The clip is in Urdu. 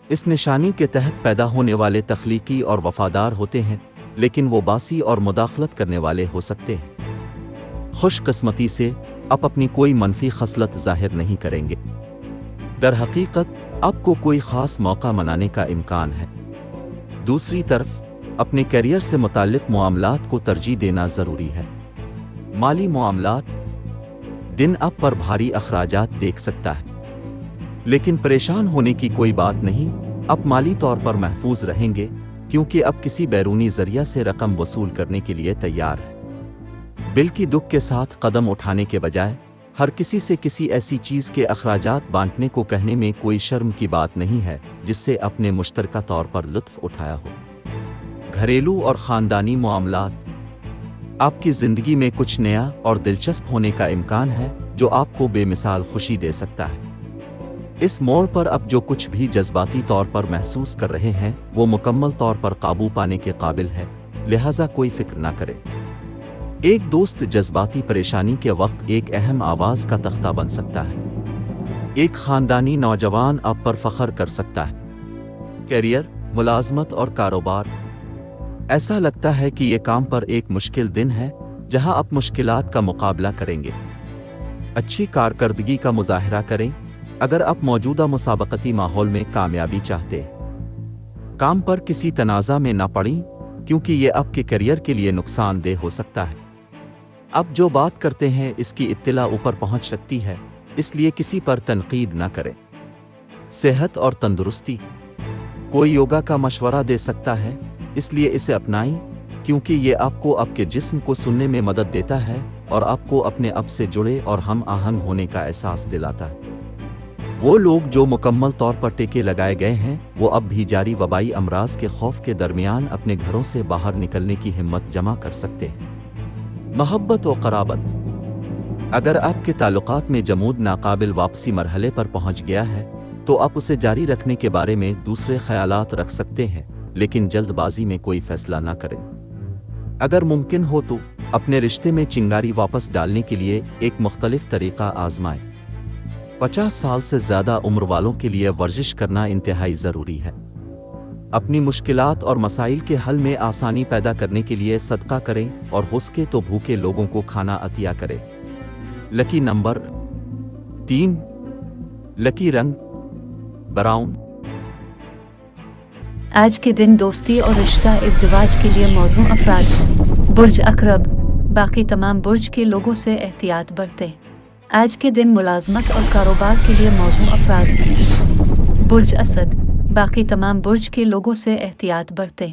اس نشانی کے تحت پیدا ہونے والے تخلیقی اور وفادار ہوتے ہیں، لیکن وہ باسی اور مداخلت کرنے والے ہو سکتے ہیں۔ خوش قسمتی سے آپ اپنی کوئی منفی خصلت ظاہر نہیں کریں گے۔ در حقیقت آپ کو کوئی خاص موقع منانے کا امکان ہے۔ دوسری طرف اپنے کیریئر سے متعلق معاملات کو ترجیح دینا ضروری ہے۔ مالی معاملات دن آپ پر بھاری اخراجات دیکھ سکتا ہے، لیکن پریشان ہونے کی کوئی بات نہیں۔ آپ مالی طور پر محفوظ رہیں گے کیونکہ اب کسی بیرونی ذریعہ سے رقم وصول کرنے کے لیے تیار ہے۔ بل کی دکھ کے ساتھ قدم اٹھانے کے بجائے ہر کسی سے کسی ایسی چیز کے اخراجات بانٹنے کو کہنے میں کوئی شرم کی بات نہیں ہے جس سے اپنے مشترکہ طور پر لطف اٹھایا ہو۔ گھریلو اور خاندانی معاملات آپ کی زندگی میں کچھ نیا اور دلچسپ ہونے کا امکان ہے جو آپ کو بے مثال خوشی دے سکتا ہے۔ اس موڑ پر اب جو کچھ بھی جذباتی طور پر محسوس کر رہے ہیں وہ مکمل طور پر قابو پانے کے قابل ہے، لہذا کوئی فکر نہ کریں۔ ایک دوست جذباتی پریشانی کے وقت ایک اہم آواز کا تختہ بن سکتا ہے۔ ایک خاندانی نوجوان آپ پر فخر کر سکتا ہے۔ کیریئر، ملازمت اور کاروبار ایسا لگتا ہے کہ یہ کام پر ایک مشکل دن ہے جہاں آپ مشکلات کا مقابلہ کریں گے۔ اچھی کارکردگی کا مظاہرہ کریں اگر آپ موجودہ مسابقتی ماحول میں کامیابی چاہتے ہیں۔ کام پر کسی تنازع میں نہ پڑیں کیونکہ یہ آپ کے کیریئر کے لیے نقصان دہ ہو سکتا ہے۔ آپ جو بات کرتے ہیں اس کی اطلاع اوپر پہنچ سکتی ہے، اس لیے کسی پر تنقید نہ کریں۔ صحت اور تندرستی کوئی یوگا کا مشورہ دے سکتا ہے، اس لیے اسے اپنائیں کیونکہ یہ آپ کو آپ کے جسم کو سننے میں مدد دیتا ہے اور آپ کو اپنے آپ سے جڑے اور ہم آہنگ ہونے کا احساس دلاتا ہے۔ وہ لوگ جو مکمل طور پر ٹیکے لگائے گئے ہیں وہ اب بھی جاری وبائی امراض کے خوف کے درمیان اپنے گھروں سے باہر نکلنے کی ہمت جمع کر سکتے ہیں۔ محبت و قرابت اگر آپ کے تعلقات میں جمود ناقابل واپسی مرحلے پر پہنچ گیا ہے تو آپ اسے جاری رکھنے کے بارے میں دوسرے خیالات رکھ سکتے ہیں، لیکن جلد بازی میں کوئی فیصلہ نہ کریں۔ اگر ممکن ہو تو اپنے رشتے میں چنگاری واپس ڈالنے کے لیے ایک مختلف طریقہ آزمائیں۔ 50 سال سے زیادہ عمر والوں کے لیے ورزش کرنا انتہائی ضروری ہے۔ اپنی مشکلات اور مسائل کے حل میں آسانی پیدا کرنے کے لیے صدقہ کریں اور ہو سکے تو بھوکے لوگوں کو کھانا عطیہ کریں۔ لکی نمبر 3، لکی رنگ براؤن۔ آج کے دن دوستی اور رشتہ ازدواج کے لیے موزوں افراد ہیں۔ برج عقرب، باقی تمام برج کے لوگوں سے احتیاط برتیں۔ آج کے دن ملازمت اور کاروبار کے لیے موزوں افراد ہیں۔ برج اسد، باقی تمام برج کے لوگوں سے احتیاط برتیں۔